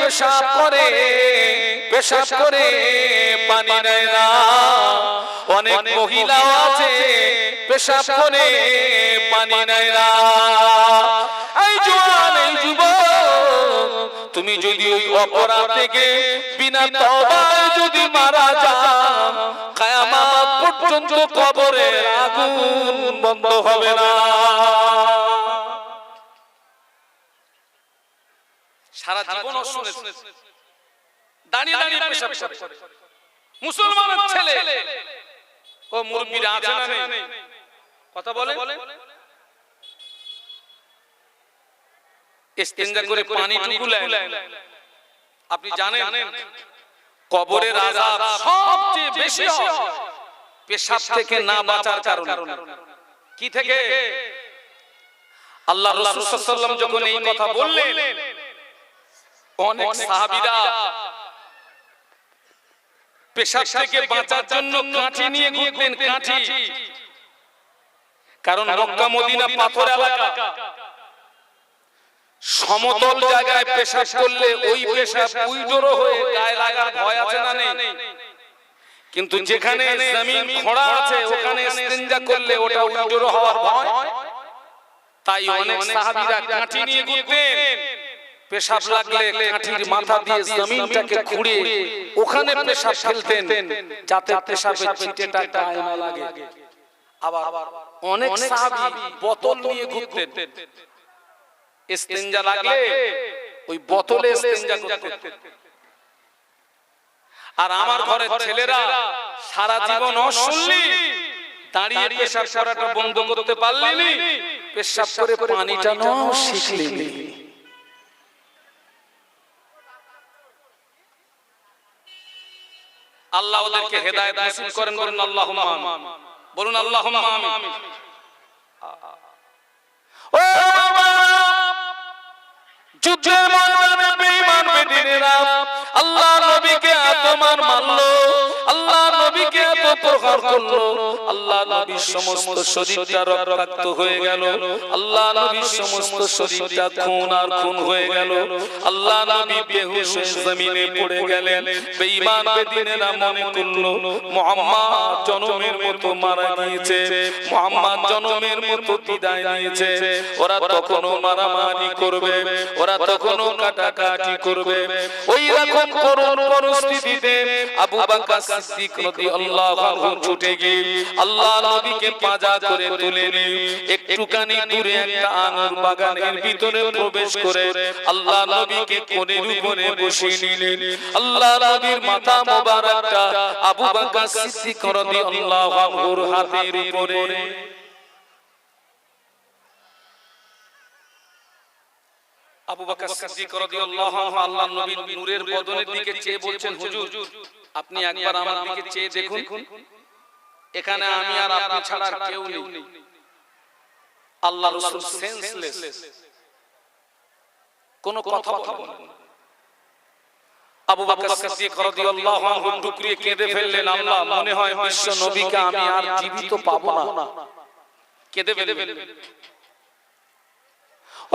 পেশাব করে পানি নেয় না। অনেক মহিলাও আছে পেশাব করে পানি নেয় না। এই জওয়ান, এই যুবক, তুমি যদি ওই অপরাধ থেকে বিনা তওবায় যদি মারা যাও, কিয়ামত পর্যন্ত কবরের আগুন বন্ধ হবে না। সারা জীবন শুনে দাঁড়িয়ে দাঁড়িয়ে পেশাব করে মুসলমানের ছেলে ও মুরব্বিরা আছে না নেই? কথা বলে ইস্তেঞ্জা করে পানিটুকু নেয়। আপনি জানেন কবরের আযাব সবচেয়ে বেশি হয় পেশাব থেকে না বাঁচার কারণে। কি থেকে? আল্লাহ রাসূল সাল্লাল্লাহু আলাইহি ওয়াসাল্লাম যখন এই কথা বললেন, অনেক সাহাবীরা পেশাব থেকে বাঁচার জন্য কাঠি নিয়ে ঘুরতেন। কাঠি, কারণ মক্কা মদিনা পাথর এলাকা, সমতল জায়গায় পেশাব করলে ওই পেশাব উইডোরো হয়ে গায়ে লাগার ভয় আছে না নেই? কিন্তু যেখানে জমিন খোঁড়া আছে ওখানে ইস্তেঞ্জা করলে ওটা উইডোরো হওয়ার ভয়। তাই অনেক সাহাবীরা কাঠি নিয়ে ঘুরতেন। পেশাব লাগলে কাঠির মাথা দিয়ে জমিনটাকে খুঁড়ে ওখানে পেশাব ফেলতেন, যাতে পেশাবের ছিটেটা গায়ে না লাগে। আবার অনেক সাহাবী বোতল নিয়ে ঘুরতেন। ইস্তেঞ্জা লাগলে ওই বোতলে ইস্তেঞ্জা করতেন। আর আমার ঘরের ছেলেরা সারা জীবন অশুনলি দাঁড়িয়ে পেশাব করাটা বন্ধ করতে পারলেনি, পেশাব করে পানিটা নাও শিখলেনি। আল্লাহ ওদেরকে হেদায়েত নসিব করেন। বলুন আল্লাহুম্মা আমিন। বলুন আল্লাহুম্মা আমিন। ও যুদ্ধের ময়দানে বেঈমান বেদিনেরা আল্লাহ নবীকে আত্মমান মারলো, আল্লাহ নবীকে এত প্রহার করলো, আল্লাহ নবীর সমস্ত শরীরটা রক্তাক্ত হয়ে গেল, আল্লাহ নবীর সমস্ত শরীরটা খুন আর খুন হয়ে গেল, আল্লাহ নবী বেহুশ হয়ে জমিনে পড়ে গেলেন। বেঈমান বেদিনেরা মনে করলো মুহাম্মদ জনমের মতো মারা গিয়েছে, মুহাম্মদ জনমের মতো বিদায় নিয়েছে। ওরা তখনও মারামারি করবে, ওরা তখনও কাটাকাটি করবে। ওই রকম করুণ পরিস্থিতিতে আবু বকর সিদ্দিক রাদিয়াল্লাহু আনহু ছুটে গিয়ে আল্লাহ নবীকে পাঁজা করে তুলে নিয়ে একটুখানি দূরে একটা আঙুর বাগানের ভিতরে প্রবেশ করে আল্লাহ নবীকে কোলের উপরে বসিয়ে নিলেন। আল্লাহ নবীর মাথা মোবারকটা আবু বকর সিদ্দিক রাদিয়াল্লাহু আনহুর হাতের উপরে। আবু বকর সিদ্দিক রাদিয়াল্লাহু আনহু আল্লাহর নবীর নূরের বদনের দিকে চেয়ে বলছেন, হুজুর আপনি একবার আমার দিকে চেয়ে দেখুন, এখানে আমি আর আপনি ছাড়া আর কেউ নেই। আল্লাহর রাসূল সেন্সলেস, কোনো কথা বলেন না। আবু বকর সিদ্দিক রাদিয়াল্লাহু আনহু টুকরিয়ে কেঁদে ফেললেন, আল্লাহ মনে হয় বিশ্ব নবীকে আমি আর জীবিত পাবো না। কেঁদে ফেললেন।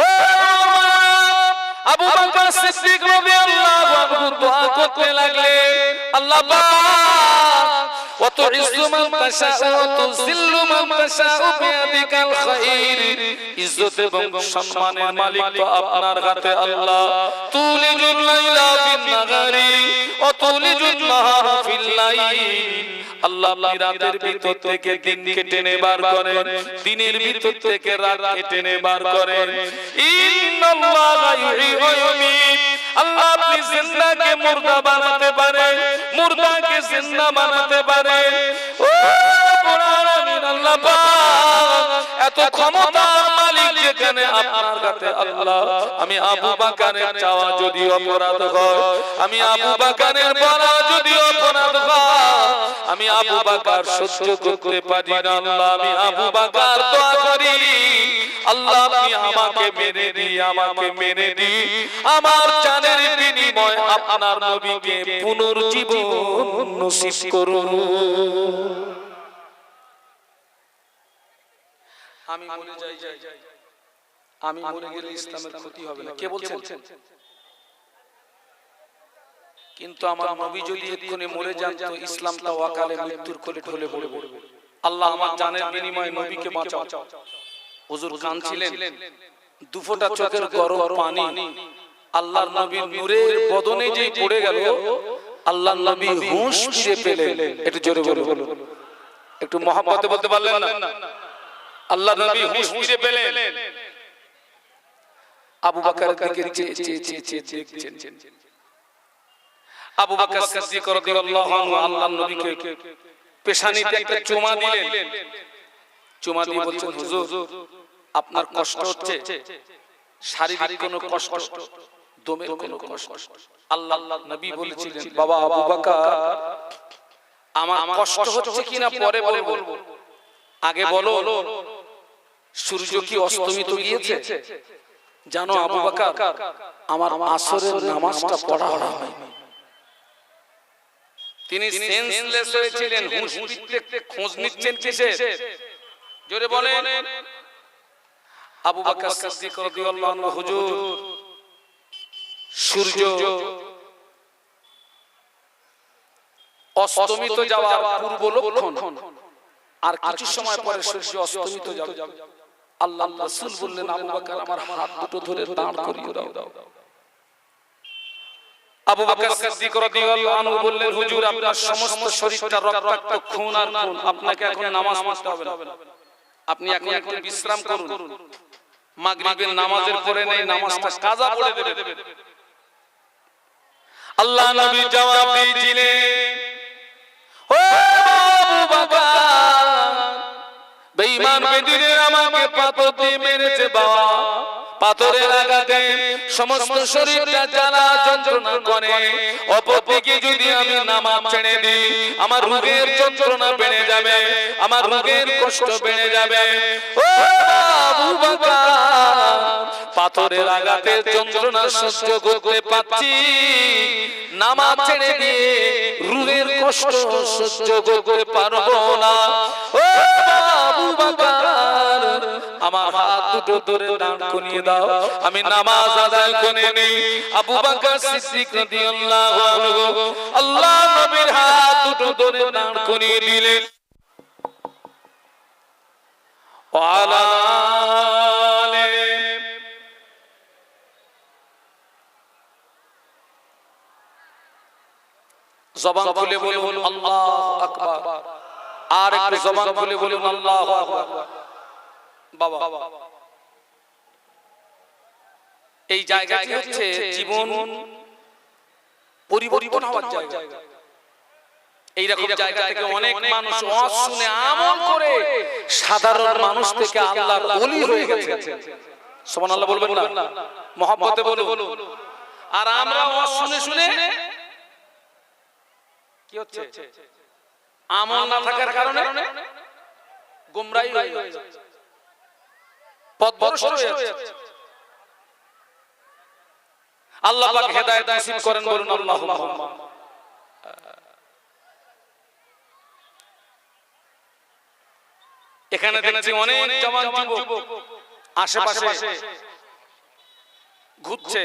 ও আবু বকর সিদ্দিক রাদিয়াল্লাহু আনহু দোয়া করতে লাগলেন, আল্লাহ পাক ওয়া তুইজ্জু মান তাশাউ ওয়া তুযিল্লু মান তাশাউ বিয়াদিকাল খায়র। ইজ্জত এবং সম্মানের মালিক তো আপনার হাতে আল্লাহ। তুলিজুল লাইলা ফিন নাহারি ওয়া তুলিজুন নাহারা ফিল লাইল। আল্লাহ আপনি রাতের ভিতর থেকে দিনকে টেনে বার করেন, দিনের ভিতর থেকে রাতকে টেনে বার করেন। ইন্নাল্লাহা ইউহয়ী ওয়া ইউমীত। আল্লাহ আপনি জিন্দাকে মুর্দা বানাতে পারেন, মুর্দাকে জিন্দা বানাতে পারেন। ও কুরআন আমিন, আল্লাহ পাক এত ক্ষমতার মালিক যেখানে আপনার কাছে আল্লাহ। আমি আবু বকরের চাওয়া যদি অপরাধ হয়, আমি আবু বকরের বলা যদি অপরাধ হয়, আমি আবু বকর সহ্য করতে পারি না। আল্লাহ আমি আবু বকর দোয়া করি, আল্লাহ আপনি আমাকে মেরে দিন, আমাকে মেরে দিন, আমার জানের বিনিময় আপনার নবীকে পুনর্জীবন নসিব করুন। আমি মরে যাই, আমি মরে গেলে ইসলামের ক্ষতি হবে না। কে বলছেন? কিন্তু আমার নবী যদি এক্ষুনি মরে যান তো ইসলামটা ওয়াকালে মৃত্যুর কোলে ঢলে পড়বে। আল্লাহ আমার জানের বিনিময়ে নবীকে বাঁচাও। হুজুর কাঁদছিলেন, দুফোঁটা চোখের গরম পানি আল্লাহর নবীর নূরের বদনে যেই পড়ে গেল, আল্লাহর নবী হুঁশ ফিরে পেলেন। একটু জোরে বলো, একটু মহব্বতে বলতে পারলেন না? আল্লাহর নবী হুঁশ ফিরে পেলেন। আবু বকর দিকে চেয়ে দেখছেন। আবু বকর সিদ্দিক রাদিয়াল্লাহু আনহু আল্লাহর নবীকে পেশানিতে একটা চুমা দিলেন। চুমা দিয়ে বলছেন, হুজুর আপনার কষ্ট হচ্ছে, শারীরিক কোনো কষ্ট, দমের কোনো কষ্ট? আল্লাহর নবী বলেছিলেন, বাবা আবু বকর আমার কষ্ট হচ্ছে কিনা পরে বলবো, আগে বলো সূর্য কি অস্তমিত গিয়েছে? জানো আবু বকর, আমার আসরের নামাজটা পড়া হয়নি। তিনি সেন্সলেস হয়েছিলেন, হুঁশ ফিরতে খোঁজ নিচ্ছেন কিসে? জোরে বলেন। আবু বকর সিদ্দিক রাদিয়াল্লাহু আনহু, হুজুর সূর্য অস্তমিত যাওয়ার পূর্ব লক্ষণ, আর কিছু সময় পরে সূর্য অস্তমিত যাবে। আল্লাহর রাসূল বললেন, আবু বকর আমার হাত দুটো ধরে দাঁড় করিয়ে দাও। আবু বকর সিদ্দিক রাদিয়াল্লাহু আনহু বললেন, হুজুর আপনার সমস্ত শরীরটা রক্তাক্ত, খুন আর খুন, আপনাকে এখন নামাজ পড়তে হবে না, আপনি এখন একটু বিশ্রাম করুন, মাগরিবের নামাজের পরে নেই নামাজটা কাজা পড়ে দেবেন। আল্লাহ নবী জবাব দিয়েছিলেন, ও আবু বকর, বেঈমান বেদিনে আমাকে পাথর দিয়ে মেরেছে বাবা, পাথরের আঘাতে সমস্ত শরীরটা জ্বালা যন্ত্রণা করে, অপরদিকে যদি আমি নামাজ ছেড়ে দিই আমার রোগের যন্ত্রণা বেড়ে যাবে, আমার রোগের কষ্ট বেড়ে যাবে। ও আবু বকর, পাথরের আঘাতে যন্ত্রণা সহ্য করতে পারছি, নামাজ ছেড়ে দিয়ে রোগের কষ্ট সহ্য করতে পারবো না। ও আবু বকর, আমার হাত দুটো ধরে দাঁড় করিয়ে দাও, আমি নামাজ আদায় করে নেই। আবু বকর সিদ্দিক রাদিয়াল্লাহু আনহু আল্লাহর নবীর হাত দুটো ধরে দাঁড় করিয়ে দিলেন। ওয়ালা জবান খুলে বলুন আল্লাহু আকবার, আর একটু জবান খুলে বলুন আল্লাহু আকবার। বাবা, এই জায়গাটি হচ্ছে জীবন পরিবর্তন হওয়ার জায়গা। এইরকম জায়গা থেকে অনেক মানুষ ওয়াজ শুনে আমল করে সাধারণ মানুষ থেকে আল্লাহর ওলি হয়ে গেছে। সুবহানাল্লাহ বলবেন না? মহব্বতে বলুন। আর আমরা ওয়াজ শুনে শুনে কি হচ্ছে? আমল না থাকার কারণে গোমরাহী হয়ে যাচ্ছে, পথভ্রষ্ট হয়ে যাচ্ছে। আল্লাহ পাক হেদায়েত নসিব করেন, বলুন আল্লাহুম্মা। এখানে দেখছি অনেক জওয়ান যুবক আশেপাশে ঘুরছে,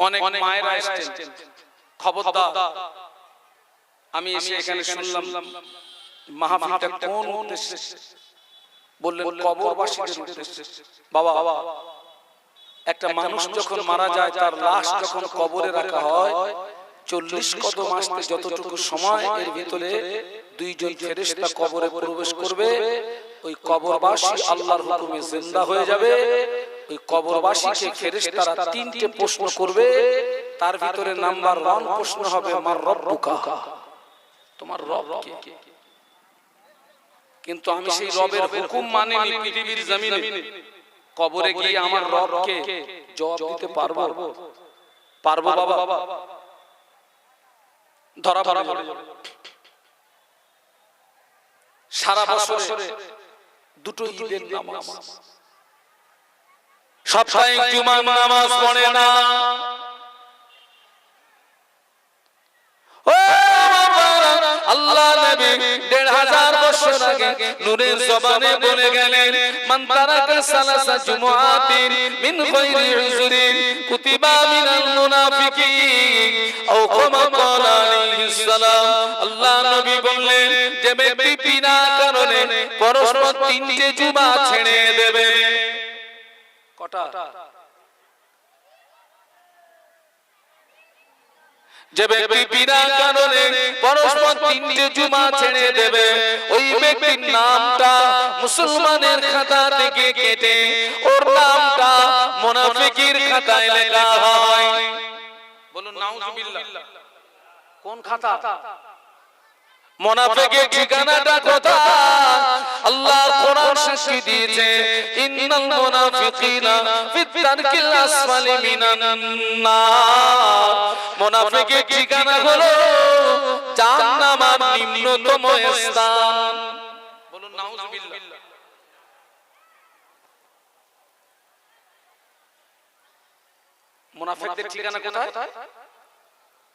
অনেক মায়েরা এসেছেন। খবরদার, আমি এসে এখানে শুনলাম মাহফিলটা কোন উদ্দেশ্যে? বললেন কবরবাসীদের উদ্দেশ্যে। বাবা, একটা মানুষ যখন মারা যায় তার লাশ যখন কবরে রাখা হয় 40 কদম আসতে যতটুকু সময়, এর ভিতরে দুইজন ফেরেশতা কবরে প্রবেশ করবে। ওই কবরবাসী আল্লাহর হুকুমে জিন্দা হয়ে যাবে। ওই কবরবাসীকে ফেরেশতারা 3টে প্রশ্ন করবে, তার ভিতরে নাম্বার 1 প্রশ্ন হবে মার রব্বুকা, তোমার রব কে? কিন্তু আমি সেই রবের হুকুম মানিনি পৃথিবীর জমিনে, কবরে গিয়ে আমার রবকে জবাব দিতে পারবো? বাবা, ধরা পড়ে যাবে। সারা বছরে দুটো ঈদের নামাজ, সাপ্তাহিক জুমার নামাজ পড়ে না। আল্লাহ নবী 1500 বছর আগে নূরে রাসূলের জবানে বলে গেলেন মান তারাকা সালাসা জুমআতিন মিন গায়রি উযরিন কুতিবা মিনাল মুনাফিকিন আও কামা ক্বালা আলাইহিস সালাম। আল্লাহ নবী বললেন যে ব্যক্তি বিনা কারণে পরস্পর তিনটে জুমা ছেড়ে দেবে। কটা? যে ব্যক্তি বিনা কারণে পরস্পর তিনটে জুমা ছেড়ে দেবে ওই ব্যক্তির নামটা মুসলমানের খাতা থেকে কেটে ওর নামটা মুনাফিকের খাতায় লেখা হয়। বলুন নাউজুবিল্লাহ। কোন খাতা? মুনাফিকের ঠিকানাটা কোথায়? আল্লাহ কোরআন সাক্ষী দিয়েছে ইন্নাল মুনাফিকিনা ফিত তারকিল আসফালি মিনান নার। মুনাফিকের ঠিকানা হলো জাহান্নামের নিম্নতম স্থান। বলুন নাউজুবিল্লাহ। মুনাফিকদের ঠিকানা কোথায়?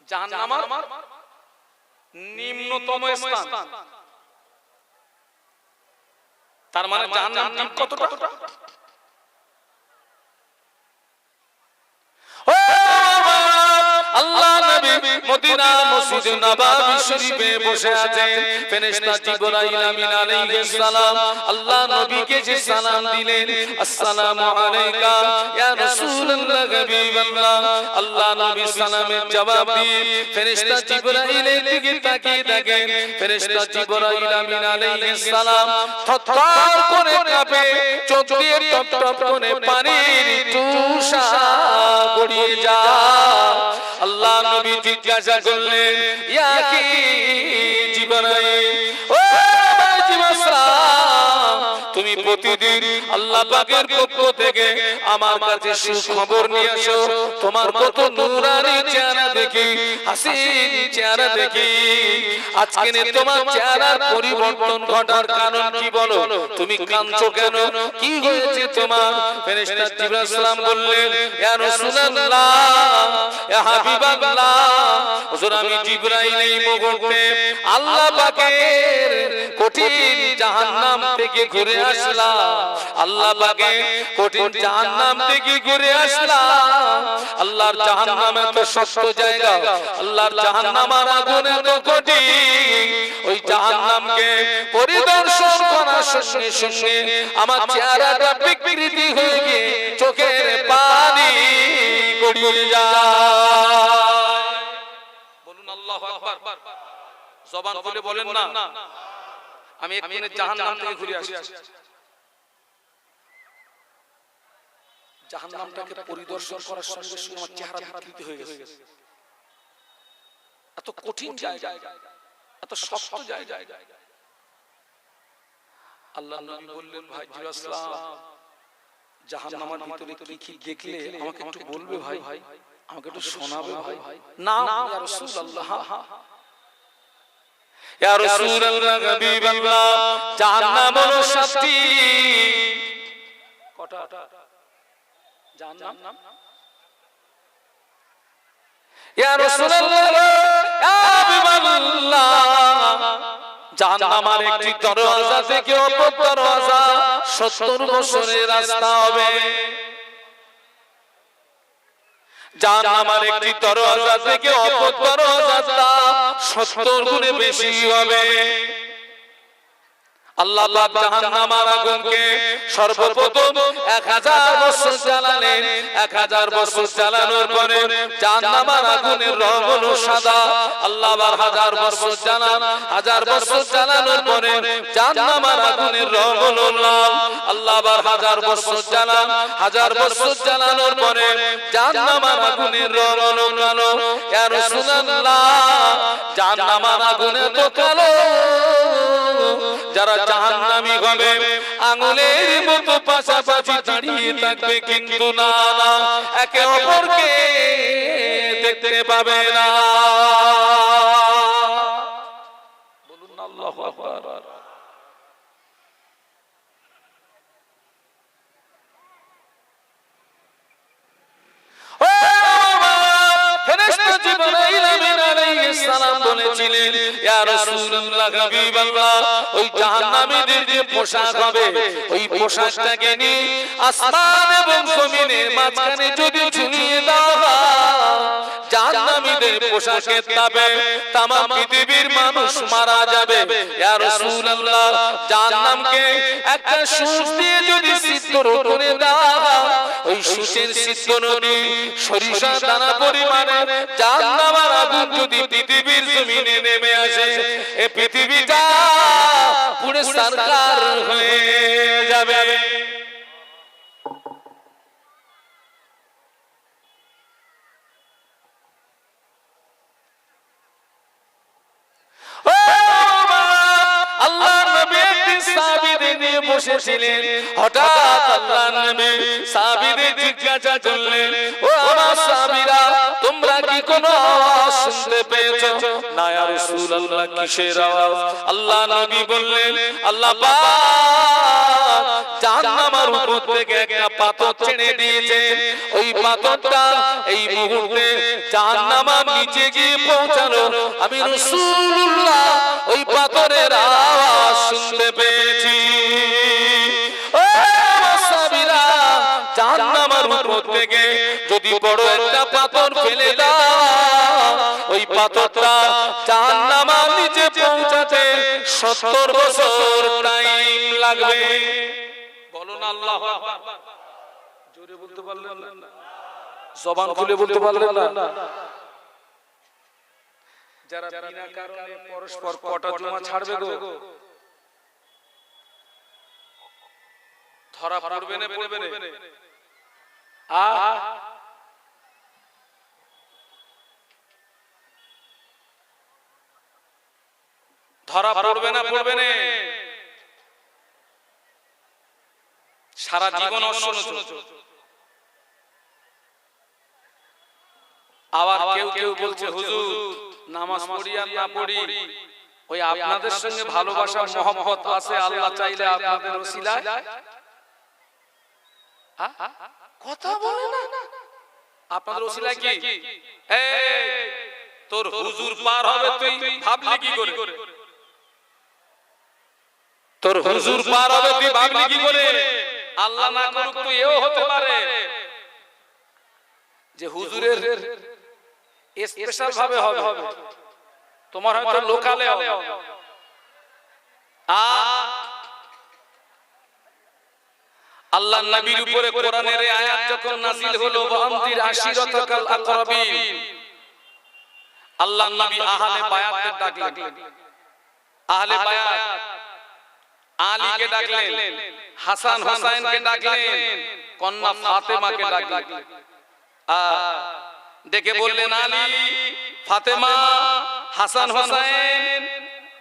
জাহান্নামের নিম্নতম স্থান। তার মানে জাহান্নাম কতটা? আল্লাহ নবী মদিনা মসজিদ নববী শরীফে বসে আছেন। ফেরেশতা জিবরাইল আমিন আলাইহিস সালাম আল্লাহ নবীকে যে সালাম দিলেন আসসালামু আলাইকা ইয়া রাসূলুল্লাহ হাবিবাল্লাহ। আল্লাহ নবী সালামের জবাব দিয়ে ফেরেশতা জিবরাইলের দিকে তাকিয়ে দেখেন ফেরেশতা জিবরাইল আমিন আলাইহিস সালাম থরথর করে কাঁপে, চোখ দিয়ে টপ টপ করে পানির তুষা গড়িয়ে যায়। আল্লাহ নবী জিজ্ঞাসা করলেন ইয়া কি জিবরাইল, ও জিবরাইল তুমি প্রতিদিন আল্লাহ পাকের পক্ষ থেকে আমার কাছে সুখবর নিয়ে আসো। তোমার কত নূরানি চেহারা দেখি, হাসিন চেহারা দেখি। আজকে তোমার চেহারার পরিবর্তন ঘটার কারণ কি বলো? তুমি কাঁদছো কেন? কি হয়েছে তোমার? ফেরেশতা জিবরাইল সালাম বললেন ইয়া রাসূলুল্লাহ ইয়া হাবিবাল্লাহ, হুজুর আমি জিবরাইল এই মুহূর্তে আল্লাহ পাকের কঠিন জাহান্নাম থেকে ঘুরে আসলাম। আল্লাহ পাকের কঠিন জাহান্নাম থেকে ঘুরে আসলাম। আল্লাহর জাহান্নাম এত শক্ত জায়গা, আল্লাহর জাহান্নামের আগুন এত কঠিন, ওই জাহান্নামকে পরিদর্শন করার সঙ্গে সঙ্গে আমার চেহারাটা বিকৃতি হয়ে গিয়ে চোখের পানি গড়িয়ে যায়। বলুন আল্লাহু আকবার। জবান খুলে বলেন না আমি এক্ষুনি জাহান্নাম থেকে ঘুরে আসছি। জাহান্নামটাকে পরিদর্শন করার সঙ্গে সঙ্গে আমার চেহারা বিকৃতি হয়ে গেছে। এত কঠিন জায়গা, এত শক্ত জায়গা। আল্লাহ নবী বললেন ভাই জিবাসলাম জাহান্নামের ভিতরে কি কি দেখলে আমাকে একটু বলবে ভাই, আমাকে একটু শোনাবে ভাই। না ইয়া রাসূলুল্লাহ, ইয়া রাসূলুল্লাহ হাবিবাল্লাহ জাহান্নাম হলো 7টি। কটা জাহান্নাম? ইয়া রাসূলুল্লাহ ইয়া হাবিবাল্লাহ জাহান্নামের একটি দরওয়াজা থেকে অপর দরওয়াজা 70 বছরের রাস্তা হবে। জাহান্নামের একটি দরওয়াজা থেকে অপর দরওয়াজা 70 গুণে বেশি হবে। আল্লাহ পাক জাহান্নামের আগুনকে সর্বপ্রথম 1000 বছর জ্বালালেন। 1000 বছর জ্বালানোর পরে জাহান্নামের আগুনের রং হলো সাদা। আল্লাহ আবার 1000 বছর জ্বালান, 1000 বছর জ্বালানোর পরে জাহান্নামের আগুনের রং হলো লাল। আল্লাহ আবার 1000 বছর জ্বালান, 1000 বছর জ্বালানোর পরে জাহান্নামের আগুনের রং হলো কালো। ইয়া রাসূলুল্লাহ জাহান্নামের আগুন এত কালো যারা জাহান্নামী হবে আঙ্গুলের মতো পাশাপাশি দাঁড়িয়ে থাকবে, কিন্তু না একে অপরকে দেখতে পাবে না। বলুন আল্লাহু আকবার। ফেরেশতা জিবরাইল আমিন আলাইহিস সালাম বলেছে বলছিলেন ইয়া রাসূলুল্লাহ হাবিবাল্লাহ ওই জাহান্নামীদের যে পোশাক হবে ওই পোশাকটাকে নিয়ে আসমান এবং জমিনের মাঝখানে যদি ঝুলিয়ে দেওয়া হয় জাহান্নামীদের পোশাকের তাপে तमाम পৃথিবীর মানুষ মারা যাবে ইয়া রাসূলুল্লাহ জাহান্নামকে একটা সূচ দিয়ে যদি সিদ্ধ করে দেওয়া হয় ওই সূচের সিদ্ধ নদী সরিষা দানা পরিমাণে জাহান্নামের আগুন যদি পৃথিবীর জমিনে নেমে আসে এই পৃথিবীটা পুরো সরকার হয়ে যাবে বসেছিলেন হঠাৎ আল্লাহর নবী সাহাবীদের জিজ্ঞাসা করলেন ও আমার সাহাবীরা তোমরা কি কোনো আওয়াজ শুনতে পেয়েছো না ইয়া রাসূলুল্লাহ কিসের আওয়াজ আল্লাহর নবী বললেন আল্লাহ পাক জাহান্নামের উপর থেকে একটা পাথর ছেড়ে দিয়েছেন ওই পাথরটা এই মুহূর্তে জাহান্নামের নিচে গিয়ে পৌঁছালো আমি রাসূলুল্লাহ ওই পাথরের আওয়াজ শুনতে পেয়েছি জাহান্নামের উপর থেকে যদি বড় একটা পাথর ফেলে দাও ওই পাথরটা জাহান্নামের নিচে পৌঁছাতে 70 বছর টাইম লাগবে বলুন আল্লাহু আকবার জোরে বলতে পারলেন না জবান খুলে বলতে পারলেন না যারা বিনা কারণে পরস্পর কটা জমা ছাড়বে গো ধরা পড়বে না পড়বে না ধরা পড়বে না পড়বে না সারা জীবন অশুনেছো আবার কেউ কেউ বলছে হুজুর নামাজ পড়ি আর না পড়ি ওই আপনাদের সঙ্গে ভালোবাসা মহব্বত আছে আল্লাহ চাইলে আপনাদের ওসিলায় কথা বলে না আপনাদের ওসিলায় কি এই তোর হুজুর পার হবে তুই ভাবলি কি করে তোর হুজুর পার হবে তুই ভাবলি কি করে আল্লাহ না করুক তো এও হতে পারে যে হুজুরের স্পেশাল ভাবে হবে তোমার হয়তো লোকালে হবে আল্লাহর নবীর উপরে কোরআনের এই আয়াত যখন নাযিল হলো ওয়ান্দির আশিরাতাকাল আকরাবিন আল্লাহর নবী আহলে বায়াতদের ডাকলেন আহলে বায়াত আলীকে ডাকলেন হাসান হুসাইনকে ডাকলেন কন্যা ফাতেমাকে ডাকলেন ডেকে বললেন আলী ফাতেমা হাসান হুসাইন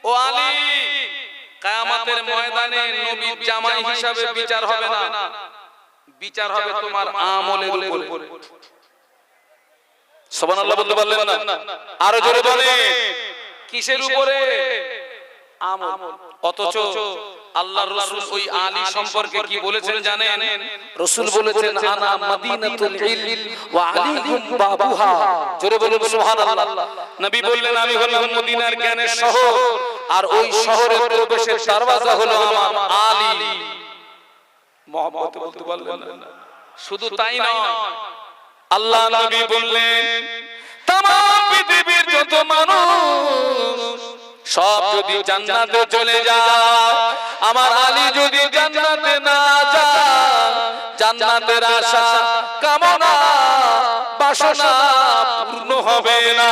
ও আলী কিয়ামতের ময়দানে নবীর জামাই হিসাবে বিচার হবে না বিচার হবে তোমার আমলের উপরে সুবহানাল্লাহ বলতে পারলেন না আরো জোরে বলেন কিসের উপরে আমল অথচ আল্লাহর রাসূল ওই আলী সম্পর্কে কি বলেছেন জানেন রাসূল বলেছেন আনা মাদিনাতুল ইলম ওয়া আলীহুম বাবুহা জোরে বলুন সুবহানাল্লাহ নবী বললেন আমি হলাম মদিনার জ্ঞানের শহর আর ওই শহরের প্রবেশের দরওয়াজা হলো আমার আলী মহব্বত বলতে পারলেন না শুধু তাই নয় আল্লাহ নবী বললেন तमाम পৃথিবীর যত মানুষ সব যদি জান্নাতে চলে যায় আমার আলী যদি জান্নাতে না যায় জান্নাতের আশা কামনা বাসনা পূর্ণ হবে না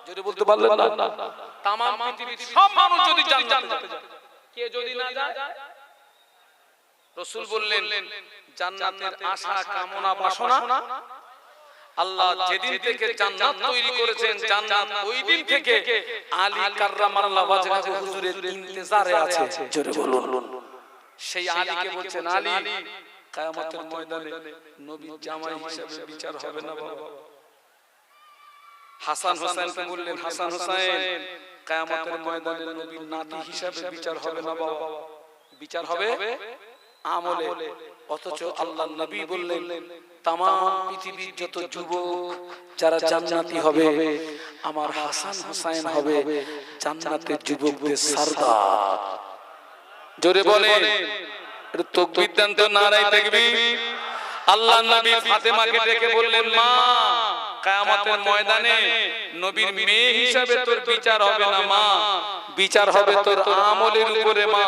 যদি বলতে পারলেন না तमाम পৃথিবীর সব মানুষ যদি জান্নাতে যায় কে যদি না যায় রাসূল বললেন জান্নাতের আশা কামনা বাসনা আল্লাহ যেদিন থেকে জান্নাত তৈরি করেছেন জান্নাত ওই দিন থেকে আলী কাররামাল্লাহু ওয়াজহাহু হুজুরের ইন্তজারে আছে জোরে বলুন সেই আলীকে বলছেন আলী কিয়ামতের ময়দানে নবীর জামাই হিসেবে বিচার হবে না বাবা হাসান হোসেনকে বললেন হাসান হোসেন কিয়ামতের ময়দানে নবীর নাতি হিসেবে বিচার হবে না বাবা বিচার হবে আমলে, অথচ আল্লাহর নবী বললেন তামাম পৃথিবীর যত যুবক যারা জান্নাতি হবে, আমার হাসান হুসাইন হবে জান্নাতের যুবকদের সরদার। জোরে বলেন, তাকবীর দেন তো, নারায়ে তাকবীর। আল্লাহর নবী ফাতেমাকে ডেকে বললেন, মা, কিয়ামতের ময়দানে নবীর মেয়ে হিসাবে তোর বিচার হবে না মা, বিচার হবে তোর আমলের উপরে মা,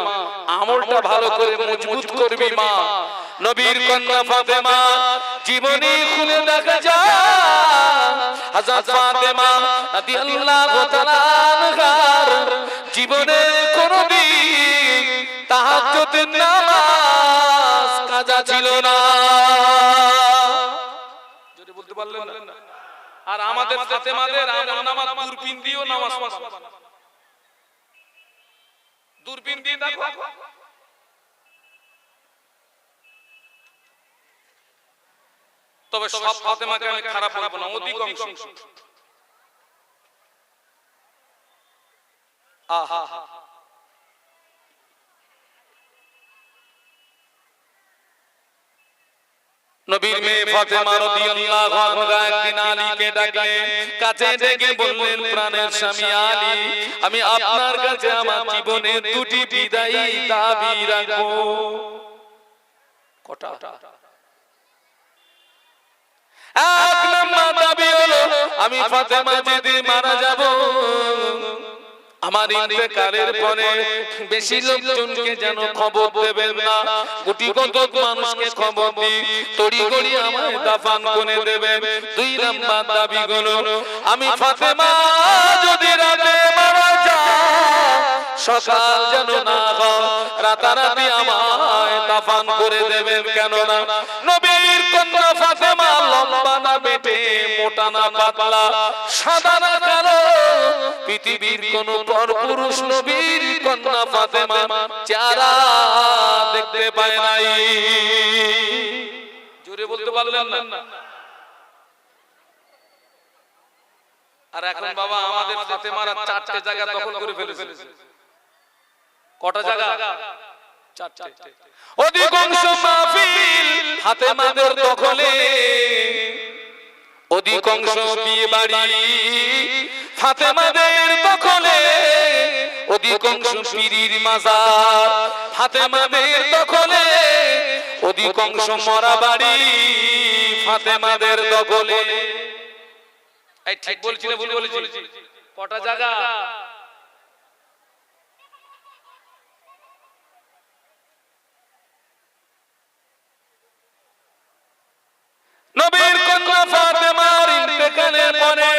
আমলটা ভালো করে মজবুত করবি মা। নবীর কন্যা ফাতেমা জীবনী খুলে দেখা যায়, হযরত ফাতেমা রাদিয়াল্লাহু তাআলা আনহার জীবনে কোনদিন তাহাজ্জুদের নামাজ কাজা ছিল না। যদি বলতে পারলেন না। আর আমাদের ফাতেমাদের এমন নামাজ দূরবীন দিয়েও নামাজ পড়া, দূরবীন দিয়ে দেখো। তবে সব ফাতেমাকে আমি খারাপ বলবো না, অধিকাংশ। আহা, নবীর মেয়ে ফাতেমা রাদিয়াল্লাহু আনহা একদিন আলীকে ডাকলেন, কাছে ডেকে বললেন, প্রাণের স্বামী আলী, আমি আপনার কাছে আমার জীবনে দুটি বিদায়ী দাবি রাখবো। কটা? এক নম্বর দাবি হলো, আমি ফাতেমা যেদিন মারা যাব, আমার ইন্তেকালের পরে বেশি লোকজনকে যেন খবর দেবেন না, কোটি কত মানুষকে খবর দিই, তড়িঘড়ি আমায় দাফন করে দেবেন। দুই নম্বর দাবি হলো, আমি ফাতেমা যদি রাতে মারা যায়, সকাল যেন না হয়, রাতারাতি আমায় দাফন করে দেবেন। কেননা নবীর কন্যা ফাতেমা লম্বা না বেটে, মোটা না পাতলা, সাদা না কালো, পৃথিবীর কোন পরপুরুষ নবীর কন্যা ফাতেমা চেহারা দেখতে পায় নাই। জোরে বলতে পারলেন না? আর এখন বাবা আমাদের ফাতেমারা চারটে জায়গা দখল করে ফেলেছে। কটা জায়গা? চারটে। অধিকাংশ মাহফিল ফাতেমাদের দখলে, অধিকাংশ বিয়ে বাড়ি ফাতেমাদের দখলে, অধিকাংশ পীরের মাজার ফাতেমাদের দখলে, অধিকাংশ মরা বাড়ি ফাতেমাদের দখলে। এই ঠিক বলছি না ভুল বলেছি? কটা জায়গা? নবীর কন্যা ফাতেমার ইন্তেকালের পরে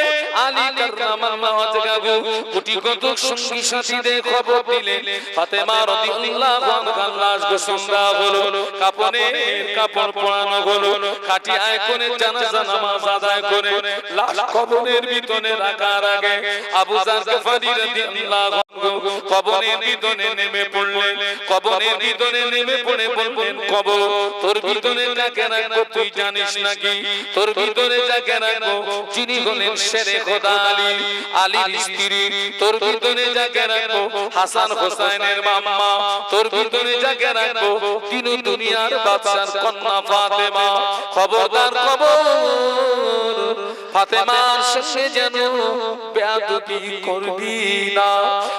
আলী কাররামাল্লাহু ওয়াজহাহু কোটি কত সঙ্গী সাথীদের খবর দিলেন, ফাতেমা রাদিয়াল্লাহু আনহার লাশ গোসল দেওয়া হলো, কাফনের কাপড় পরানো হলো, খাটিয়ায় করে জানাজা নামাজ আদায় করে লাশ কবরের ভিতরে রাখার আগে আবু যার গফারি রাদিয়াল্লাহু আনহু কবরের ভিতরে নেমে পড়লেন। কবরের ভিতরে নেমে পড়ে বললেন, কবর তোর ভিতরে কাকে রাখবো তুই জানিস নাকি? তোর ভিতরে যাকে রাখবো যিনি হলেন শেরে খোদা আলী, আলীর স্ত্রী। তোর ভিতরে যাকে রাখবো হাসান হোসাইনের মাম্মা। তোর ভিতরে যাকে রাখবো তিন দুনিয়ার বাদশার কন্যা ফাতেমা। খবরদার খবর, ফাতেমার সঙ্গে যেন বেয়াদবি করবি না।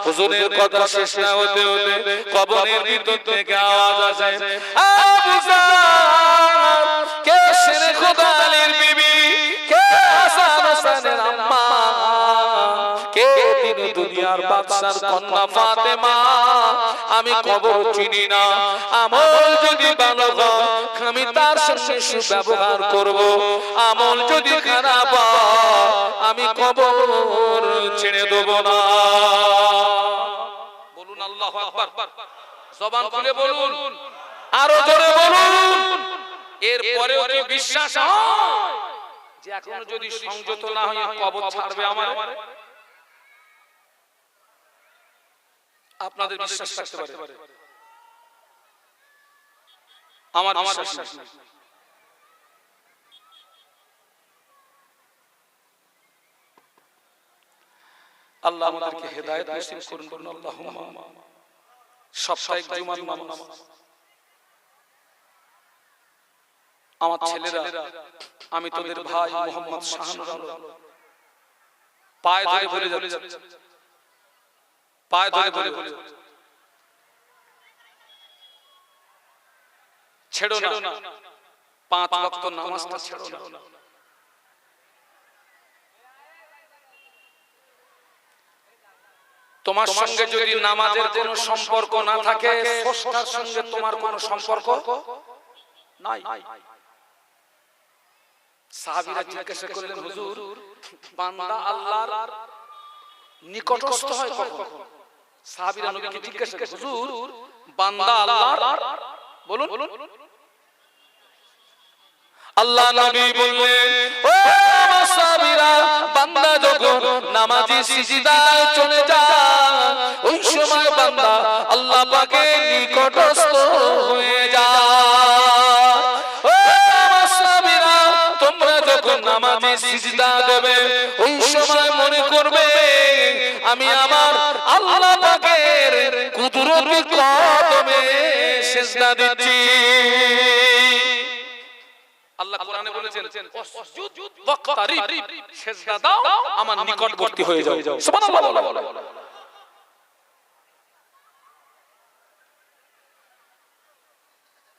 হুজুরের কথা শেষ না হতে হতে কবরের ভিতর থেকে আওয়াজ আসে, আবু যার, কে শেরে খোদা আলীর বিবি, কে হাসান হোসেনের আম্মা, কে তিন দুনিয়ার বাদশার কন্যা ফাতেমা? আমি কবর চিনি না, আমল যদি ভালো হয় আমি তার সঙ্গে সুব্যবহার করব, আমল যদি খারাপ আমি কবর ছেড়ে দেব না। বলুন আল্লাহু আকবার, জবান খুলে বলুন, আরো জোরে বলুন। এরপরেও কি বিশ্বাস হয় যে এখনো যদি সংযত না হয় কবর ছাড়বে আমার? আপনাদের বিশ্বাস থাকতে পারে, আমার বিশ্বাস নেই। আল্লাহ আমাদেরকে হেদায়েত নসিব করুন, আল্লাহুম্মা। সাপ্তাহিক জুমার নামাজ আমার ছেলেরা, আমি তোদের ভাই মোহাম্মদ শাহানুর আলম পায়ে ধরে বলে যাচ্ছে, পায়ে ধরে বলে ছেড়ো না, 5 ওয়াক্ত নামাজটা ছেড়ো না। তোমার সঙ্গে যদি নামাজের কোনো সম্পর্ক না থাকে, স্রষ্টার সঙ্গে তোমার কোনো সম্পর্ক নাই। সাহাবীরা জিজ্ঞাসা করলেন, হুজুর, বান্দা আল্লাহর নিকটস্থ হয় কখন? সাহাবীরা নবীকে জিজ্ঞাসা করলেন, হুজুর, বান্দা আল্লাহর বলুন। আল্লাহ নবী বললেন, ও সাহাবীরা, বান্দা যখন নামাজি সিজদায় চলে যায়, ওই সময় বান্দা আল্লাহ পাকের নিকটস্থ হয়ে যায়। ও সাহাবীরা, তোমরা যখন নামাজি সিজদা দেবে, ওই সময় মনে করবে আমি আমার আল্লাহ পাকের কুদরতি কদমে সিজদা দিচ্ছি। আল্লাহ কোরআনে বলেছেন, ওয়াসজুদ ওয়াকতারিব, সিজদা দাও, আমার নিকটবর্তী হয়ে যাও। সুবহানাল্লাহ।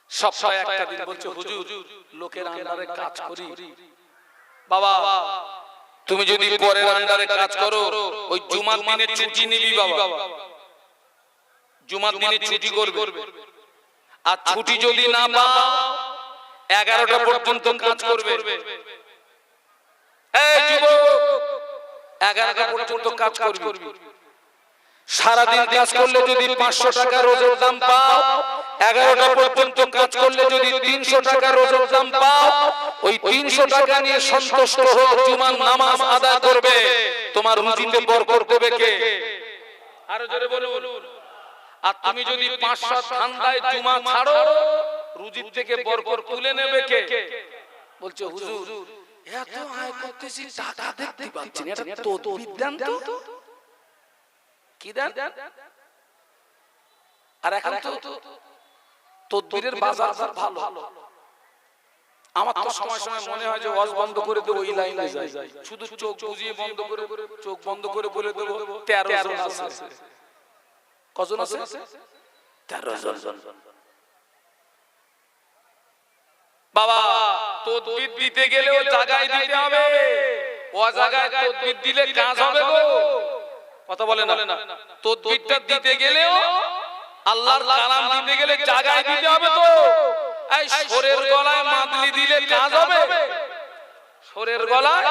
সপ্তাহে একটা দিন বলছে, হুজুর, লোকের আন্ডারে কাজ করি। বাবা, তুমি যদি পরের আন্ডারে কাজ করো, ওই জুমার দিনে ছুটি নিবি বাবা, জুমার দিনে ছুটি করবে। আর ছুটি যদি না পাও, 11টা পর্যন্ত কাজ করবে। এই যুবক, 11টা পর্যন্ত কাজ করবি। সারাদিন কাজ করলে যদি 500 টাকা রোজের দাম পাও, 11টা পর্যন্ত কাজ করলে যদি 300 টাকা রোজের দাম পাও, ওই 300 টাকা নিয়ে সন্তুষ্ট হয়ে জুমার নামাজ আদায় করবে। তোমার রুজিতে বরকত দেবে কে? আরো জোরে বলুন। আর তুমি যদি 500 ধান্দায় জুমা ছাড়ো, রুজির থেকে বরকত তুলে নেবে কে? বলছে, হুজুর, এত আয় করতেছি, টাকা দেখতে পাচ্ছি না, এটা তদবির দেন তো। কি দেন? আর এখন তো তদবিরের বাজার ভালো। আমার তো সময় সময় মনে হয় যে ওয়াজ বন্ধ করে দেব, ওই লাইনে যাই, শুধু চোখ বুজিয়ে বন্ধ করে, চোখ বন্ধ করে বলে দেব 13 জন আছে। কজন আছে? 13 জন। বাবা, তদবির দিতে গেলেও জায়গায় দিতে হবে। ও জায়গায় তদবির দিলে কাজ হবে গো। কথা বলে না। তদবিরটা দিতে গেলেও, আল্লাহর কালাম দিতে গেলে জায়গায় দিতে হবে তো। এই সরের গলায় মাদলি দিলে কাজ হবে? সরের গলায়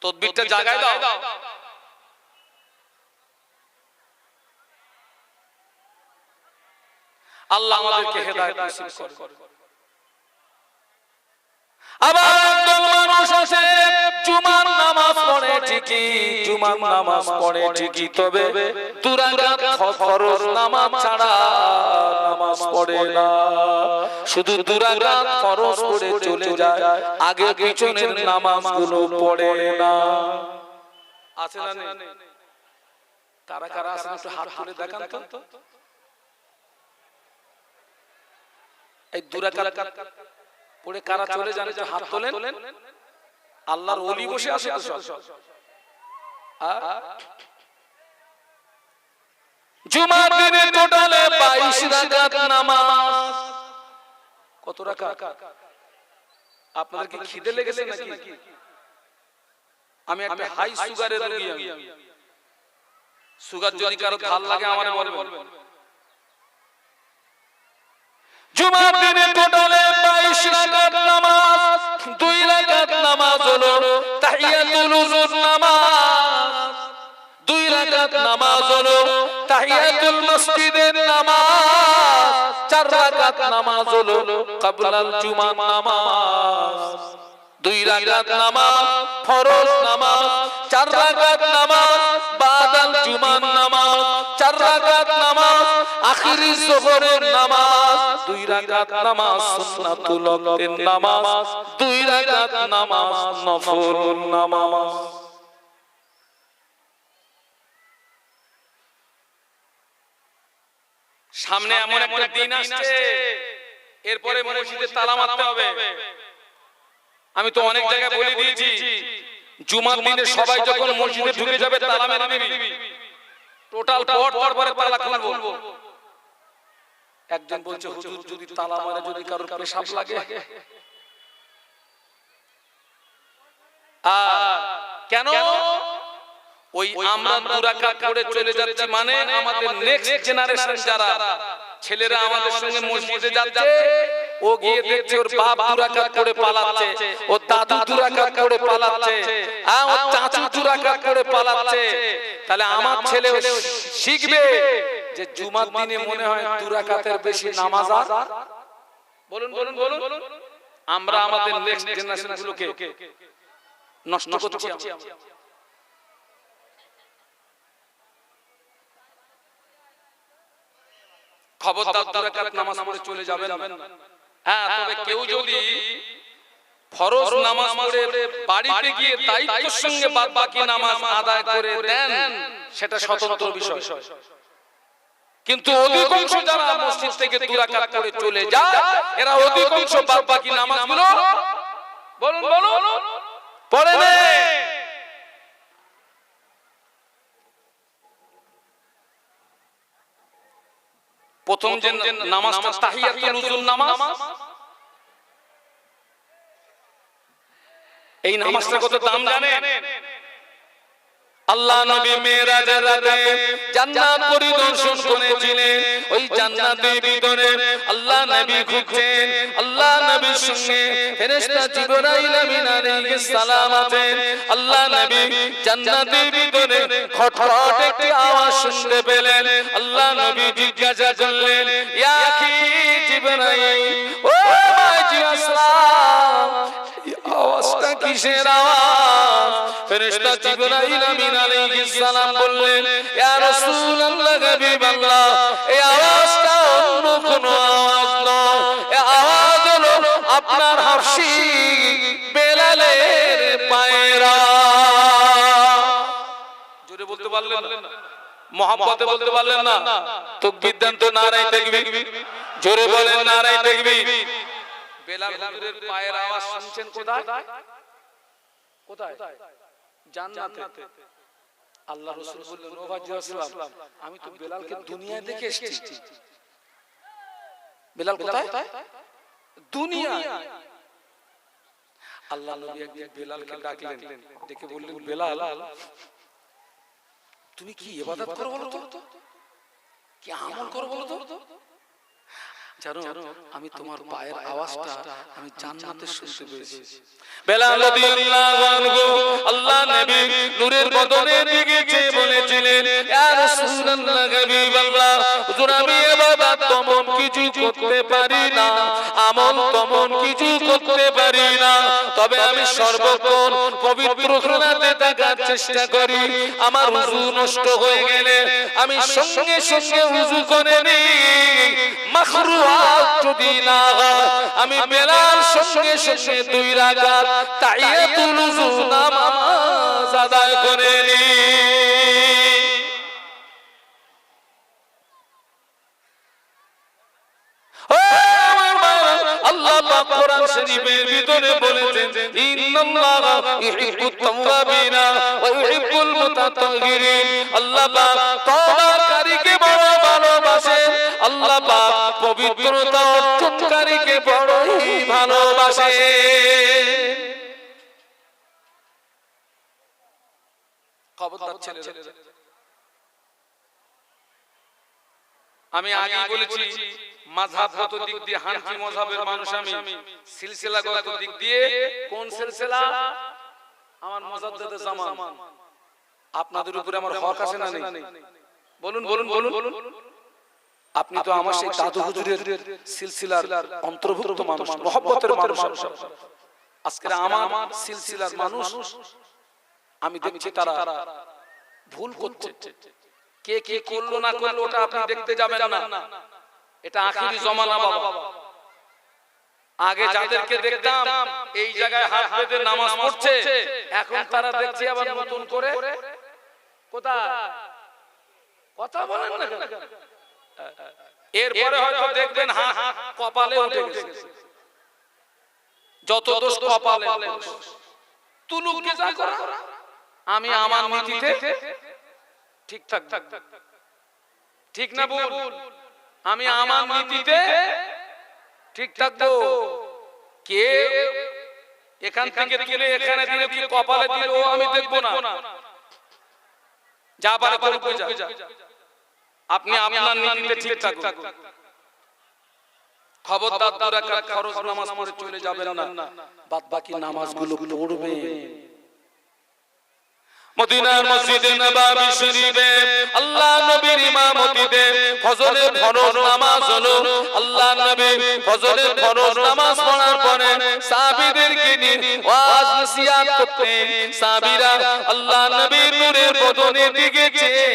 তদবিরটা জায়গায় দাও। আল্লাহ আমাদেরকে হেদায়েত নসিব করুন। আবার একদল মানুষ আছে, জুমার নামাজ পড়ে ঠিকই, জুমার নামাজ পড়ে ঠিকই, তবে 2 রাকাত ফরজ নামাজ ছাড়া নামাজ পড়ে না। শুধু 2 রাকাত ফরজ পড়ে চলে যায়, আগে পিছনের নামাজগুলো পড়ে না। আছে না নেই? কারা কারা আছেন একটু হাত তুলে দেখান তো। এই 2 রাকাত পড়ে কারা চলে যান, একটু হাত তোলেন। আল্লাহর ওলি বসে আছে তো সব। জুমার দিনে টোটালে 22 রাকাত নামাজ। কত রাকাত? আপনাদের কি খিদে লেগেছে নাকি? আমি একটা হাই সুগারের রোগী। সুগার যদি কারো ভাল লাগে আমারে বলবেন। জুমার দিনে টোটালে 22 রাকাত নামাজ। 2 রাকাত নামাজ হলো তাহিয়াতুল উযুর নামাজ, 2 রাকাত নামাজ হলো তাহিয়াতুল মসজিদের নামাজ, 4 রাকাত নামাজ হলো ক্বাবলাল জুমা নামাজ। 2 রাকাত নামাজ ফরজ নামাজ, 4 রাকাত নামাজ বাদাল জুমার নামাজ, 4 রাকাত নামাজ আখিরি যোহরের নামাজ, 2 রাকাত নামাজ সুন্নাতুল ওয়াক্তের নামাজ, 2 রাকাত নামাজ নফল নামাজ। সামনে এমন একটা দিন আসছে, এরপরে মসজিদে তালা মারতে হবে। আমি তো অনেক জায়গায় বলে দিয়েছি, জুমার দিনে সবাই যখন মসজিদে ঢুকে যাবে তালা মেরে দিবি, টোটাল পরে তালা খুলবো। একজন বলছে, হুজুর যদি তালা মারে যদি কারোর পেশাব লাগে? কেন? ওই আমরা দুরাকাত করে চলে যাচ্ছি, মানে আমাদের নেক্সট জেনারেশন যারা ছেলেরা আমাদের সঙ্গে মসজিদে যাচ্ছে, ও গিয়ে দেখছে ওর বাপ দুরাকাত করে পালাচ্ছে, ও দাদু দুরাকাত করে পালাচ্ছে, ও চাচু দুরাকাত করে পালাচ্ছে। তাহলে আমার ছেলে শিখবে যে জুমার দিনে মনে হয় দুরাকাতের বেশি নামাজ আর বলুন বলুন বলুন। আমরা আমাদের নেক্সট জেনারেশন গুলোকে নষ্ট করছি। খবরদার দুরাকাত নামাজ পড়ে চলে যাবেন না। হ্যাঁ, তবে কেউ যদি ফরজ নামাজ পড়ে বাড়িতে গিয়ে দায়িত্বের সঙ্গে বাকি নামাজ আদায় করে দেন, সেটা স্বতন্ত্র বিষয়। কিন্তু অধিকাংশ যারা মসজিদ থেকে দুরাকাত করে চলে যায়, এরা অধিকাংশ বাকি নামাজগুলো বলুন বলুন পড়ে না। প্রথম যে নামাজটা তাহিয়াতুল উযুর নামাজ, এই নামাজটা কত দাম জানেন? আল্লাহ নবী মেরাজের রাতে জান্নাত পরিদর্শন করেছিলেন। ওই জান্নাতের ভিতরে আল্লাহ নবী ঘুরছেন, আল্লাহ নবীর সঙ্গে ফেরেশতা জিবরাইল আমিন আলাইহিস সালাম আছেন। আল্লাহ নবী জান্নাতের ভিতরে খটখট একটি আওয়াজ শুনতে পেলেন। আল্লাহ নবী জিজ্ঞাসা করলেন, ইয়া আখি জিবরাইল, ও ভাই জিবরাইল, আওয়াজটা কিসের আওয়াজ? ফেরেশতা জিবরাইল আমিন আলাইহিস সালাম বললেন, ইয়া রাসূলুল্লাহ, হাবিবাল্লাহ, এই আওয়াজটা অন্য কোনো আওয়াজ নয়, এই আওয়াজ হলো আপনার হাফসি বেলালের পায়ের আওয়াজ। জোরে বলতে পারলেন না? মহব্বতে বলতে পারলেন না? তাকবীর দেন তো, নারায়ে তাকবীর। জোরে বলেন নারায়ে তাকবীর। বেলাল হুজুরের পায়ের আওয়াজ শুনছেন কোথায়? কোথায়? জান্নাতে। আল্লাহ রাসূল বললেন, ও ভাই রাসূলুল্লাহ, আমি তো বেলালকে দুনিয়ায় দেখে এসেছি। বেলাল কোথায়? দুনিয়ায়। আল্লাহ নবী একদিন বেলালকে ডাকলেন, ডেকে বললেন, বেলাল, তুমি কি ইবাদত করো বলো তো? কি আমল করো বলো তো? জানো, আমি তোমার পায়ের আওয়াজটা আমি জান্নাতে শুনতে পেয়েছি। বেলাল রাদিয়াল্লাহু আনহু আল্লাহ নবী নূরের বদনে দিকে চেয়ে বলেছিলেন, ইয়া রাসূলুল্লাহ, হাবিবাল্লাহ, হুজুর আমি ইবাদত তেমন কিছু করতে পারি না, আমল তেমন কিছু করতে পারি না, তবে আমি সর্বক্ষণ পবিত্র খুনাতে থাকার চেষ্টা করি। আমার ওযু নষ্ট হয়ে গেলে আমি সঙ্গে সঙ্গে ওযু করে নিই। মাখরুয়াত যদি না হয়, আমি বেলাল সঙ্গে সঙ্গে 2 রাকাত তাহিয়াতুল উযু নামাজ আদায় করে নিই। আল্লাহ পাক কোরআন শরীফের ভিতরে বলেছেন, ইন্নাল্লাহা ইউহিব্বুত তাওয়াবিনা ওয়া ইউহিব্বুল মুতাতাহহিরিন। আল্লাহ পাক তওবাকারীকে বড় ভালোবাসেন, আল্লাহ পাক পবিত্রতা অর্জনকারীকে বড়ই ভালোবাসেন। খবরদার ছেলেরা, আমি আগে বলেছি মাযহাবগত দিক দিয়ে হানফি মাযহাবের মানুষ আমি, সিলসিলাগত দিক দিয়ে কোন সিলসিলা? আমার মুজাদ্দিদে জামান। আপনাদের উপরে আমার হক আছে না নেই? বলুন বলুন বলুন। আপনি তো আমার সেই দাদু হুজুরের সিলসিলার অন্তর্ভুক্ত মানুষ, মহব্বতের মানুষ। আজকে আমার সিলসিলার মানুষ আমি দেখছি তারা ভুল করছে। কে কি করলো না করলো ওটা আপনি দেখতে যাবেন না, এটা আখিরি জমানা বাবা। আগে যাদেরকে দেখতাম এই জায়গায় হাত পেতে নামাজ পড়ছে, এখন তারা দেখছে আবার নতুন করে কোথায় কথা বলেন না। এরপরে হয়তো দেখবেন কপালে উঠে গেছে, যত দোষ কপালে, তুলুক যা করা আমি আমার নীতিতে ঠিকঠাক থাকতাম, ঠিক না ভুল? আমি আমার নীতিতে ঠিক থাকবো। কে এখান থেকে তুলে এখানে দিলে কি কপালে দিল আমি দেখবো না, যা পারে করবে যা, আপনি আপনার নীতিতে ঠিক থাকুন। খবরদার 2 রাকাত ফরজ নামাজ পড়ে চলে যাবেন না, বাদ বাকি নামাজগুলো পড়বেন। মদিনার মসজিদে নববী শরীফে আল্লাহ নবীর ইমামতিতে ফজরের ফরজ নামাজ হলো। আল্লাহ নবী ফজরের ফরজ নামাজ পড়ার পরে সাহাবীদেরকে নিয়ে ওয়াজ নসিহত করতেন। সাহাবীরা আল্লাহ নবীর নূরের বদনের দিকে চেয়ে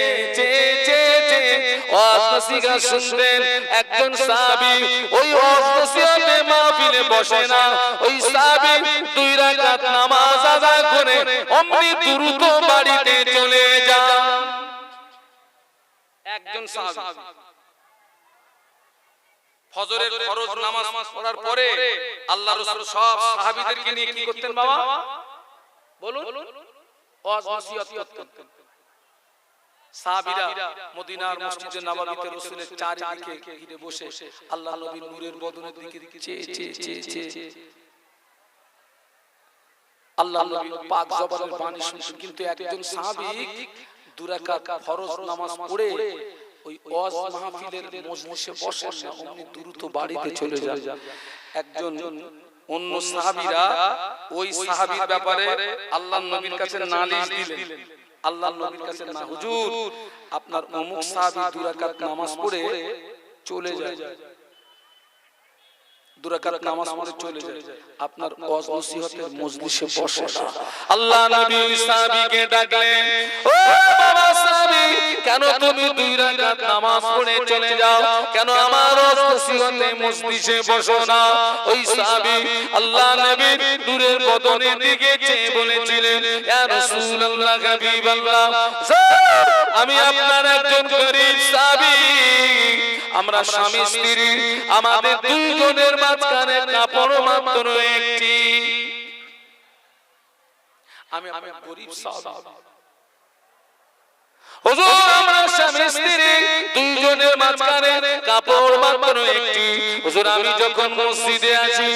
ওয়াজ নসিহত শুনতেন। একজন সাহাবী ওই ওয়াজ নসিহতে মাহফিলে বসে না, ওই সাহাবী 2 রাকাত নামাজ আদায় করে অমনি দ্রুত বাড়িতে চলে যান। একজন সাহাবী ফজরের ফরজ নামাজ পড়ার পরে আল্লাহ রাসূল সব সাহাবীদেরকে নিয়ে কি করতেন বাবা বলুন? ওয়াজ নসিহত করতেন। সাহাবীরা মদিনার মসজিদে নববীতে রাসূলের চারিদিকে ঘিরে বসে আল্লাহ নবীর নূরের বদনের দিকে চেয়ে আল্লাহ নবী পাক জবানের বাণী শুনছেন। কিন্তু একজন সাহাবী 2 রাকাত ফরজ নামাজ পড়ে ওই ওয়াজ মাহফিলের মজলিসে বসেন না, অমনি দ্রুত বাড়িতে চলে যান। একজন অন্য সাহাবীরা ওই সাহাবীর ব্যাপারে আল্লাহর নবীর কাছে নালিশ দিলেন। আল্লাহর নবীর কাছে, না হুজুর আপনার অমুক সাহাবী 2 রাকাত নামাজ পড়ে চলে যায়, 2 রাকাত নামাজ পড়ে চলে যায়, আপনার ওয়াজ নসিহতের মজলিসে বসে না। আল্লাহ নবী ওই সাহাবীকে ডাকলেন, ও বাবা সাহাবী, কেন তুমি 2 রাকাত নামাজ পড়ে চলে যাও, কেন আমার ওয়াজ নসিহতের মজলিসে বসো না? ওই সাহাবী আল্লাহ নবীর নূরের বদনের দিকে চেয়ে বলেছিলেন, ইয়া রাসূলুল্লাহ হাবিবাল্লাহ, আমি আপনার একজন গরীব সাহাবী, আমরা স্বামী স্ত্রী, আমাদের 2 জনের মাঝখানে কাপড় মাত্র একটি, আমি গরীব সাহাবী, হুজুর আমরা স্বামী স্ত্রী 2 জনের মাঝখানে কাপড় মাত্র একটি। হুজুর আমি যখন মসজিদে আসি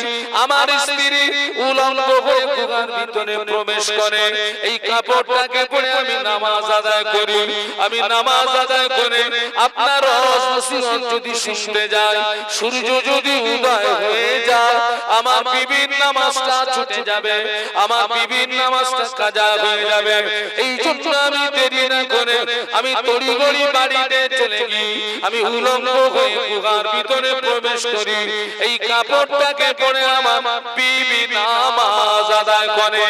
আমার স্ত্রী উলঙ্গ হয়ে গুহার ভিতরে প্রবেশ করে, এই কাপড়টাকে পরে আমি নামাজ আদায় করি। আমি নামাজ আদায় করে আপনার ওয়াজ নসিহত যদি শুনতে যাই, সূর্য যদি উদয় হয়ে যায়, আমার বিবির নামাজটা ছুটে যাবে, আমার বিবির নামাজটা কাজা হয়ে যাবে। এই জন্য আমি দেরি না করে আমি তড়িঘড়ি বাড়িতে চলে গিয়ে আমি উলঙ্গ হয়ে গুহার ভিতরে প্রবেশ করি। এই কাপড়টাকে পরে আমার বিবি নামাজ আদায় করে।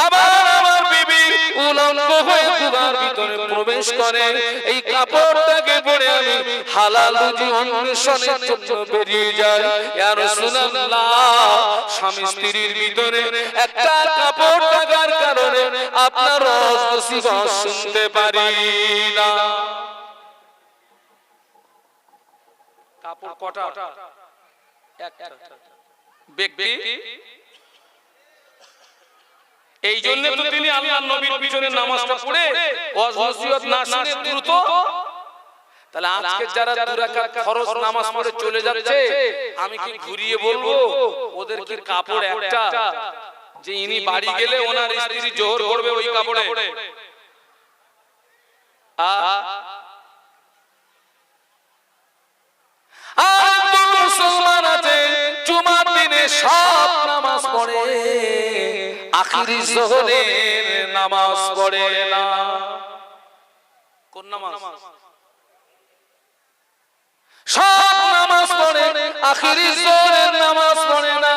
আবার আমার বিবি উলঙ্গ হয়ে গুহার ভিতরে প্রবেশ করে, এই কাপড়টাকে পরে আমি হালাল রুজি অন্বেষণের জন্য বেরিয়ে যাই। ইয়া রাসূলুল্লাহ, স্বামী স্ত্রীর ভিতরে একটা কাপড় থাকার কারণে আপনার ওয়াজ নসিহত শুনতে পারি না। কাপড় কটা? একটা। ব্যক্তি এই জন্য তো তিনি আল্লাহর নবীর পিছনে নামাজটা পড়ে ওয়াজ নসিহত না শুনে দ্রুত। তাহলে আজকে যারা 2 রাকাত ফরজ নামাজ পড়ে চলে যাচ্ছে, আমি কি ঘুরিয়ে বলবো ওদের কি কাপড় একটা, যে ইনি বাড়ি গেলে ওনার স্ত্রী জোহর করবে ওই কাপড়ে? মুসলমান আছে জুমার দিনে সব নামাজ পড়ে, আখিরি যোহরের নামাজ পড়ে না। কোন নামাজ? সব নামাজ পড়ে, আখিরি যোহরের নামাজ পড়ে না।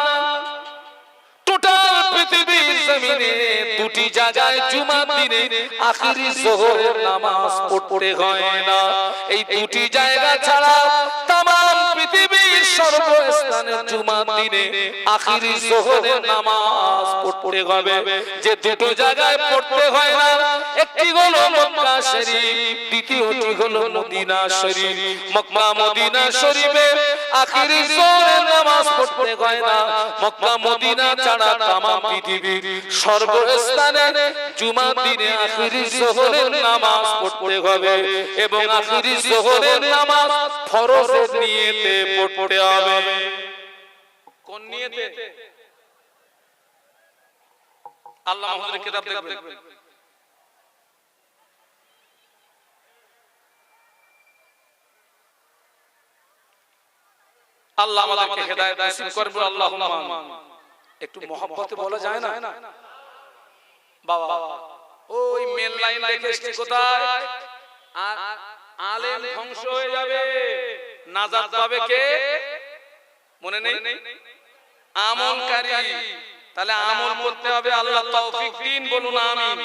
টোটাল পৃথিবীর জমিনে 2টি জায়গায় জুমার দিনে আখিরি যোহরের নামাজ পড়তে হয় না। এই 2টি জায়গা ছাড়া तमाम পৃথিবীর সর্বস্থানে জুমার দিনে আখিরি যোহরের নামাজ পড়তে হবে। যে দুটো জায়গায় পড়তে হয় না, একটি হলো মক্কা শরীফ, দ্বিতীয়টি হলো মদিনা শরীফ। মক্কা মদিনা শরীফে আখিরি যোহরের নামাজ পড়তে হয় না। মক্কা মদিনা ছাড়া তামাম পৃথিবীর সর্বস্থানে জুমার দিনে আখিরি যোহরের নামাজ পড়তে হবে এবং আখিরি যোহরের নামাজ ফরজের নিয়তে পড়তে হবে। কোন নিয়তে? আল্লাহ আমাদের কিতাব দেখবেন, আল্লাহ আমাদেরকে হেদায়েত নসিব করবে। আল্লাহুম্মা একটু মহব্বতে বলা যায় না বাবা? ওই মেন লাইন রেখে এসেছি কোথায়? আর আলেম ধ্বংস হয়ে যাবে, নাজাত পাবে কে? মনে নেই? আমলকারী। তাহলে আমল করতে হবে, আল্লাহ তৌফিক দিন। বলুন আমিন,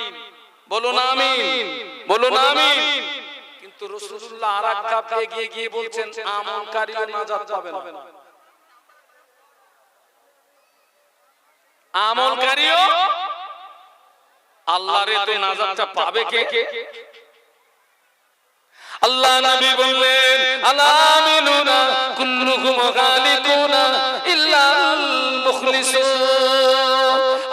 বলুন আমিন, বলুন আমিন। কিন্তু রাসূলুল্লাহ আরেক ধাপ এগিয়ে গিয়ে বলছেন আমলকারী নাজাত পাবে না। আমলকারীও আল্লাহর এতে নাজাতটা পাবে কে? আল্লাহ নবী বললেন আলামিলুনা কুল্লুহুম গালিকুনা ইল্লাল মুখলিসুন।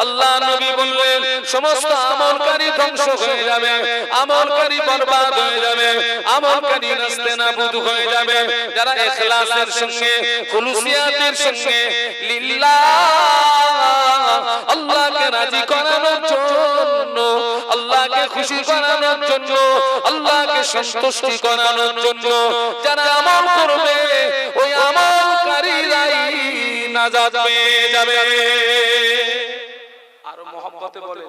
আল্লাহ নবী বললেন সমস্ত আমলকারী ধ্বংস হয়ে যাবে, আমলকারী বরবাদ হয়ে যাবে, আমলকারী নাস্তেনাবুদ হয়ে যাবে যারা ইখলাসের সঙ্গে খুলুসিয়াতের সঙ্গে লিল্লাহ আল্লাহকে রাজি করানোর জন্য, আল্লাহকে খুশি করানোর জন্য, আল্লাহকে সন্তুষ্টি করানোর জন্য যারা আমল করবে ওই আমলকারীরাই নাজাত পেয়ে যাবে। আর মহব্বতে বলে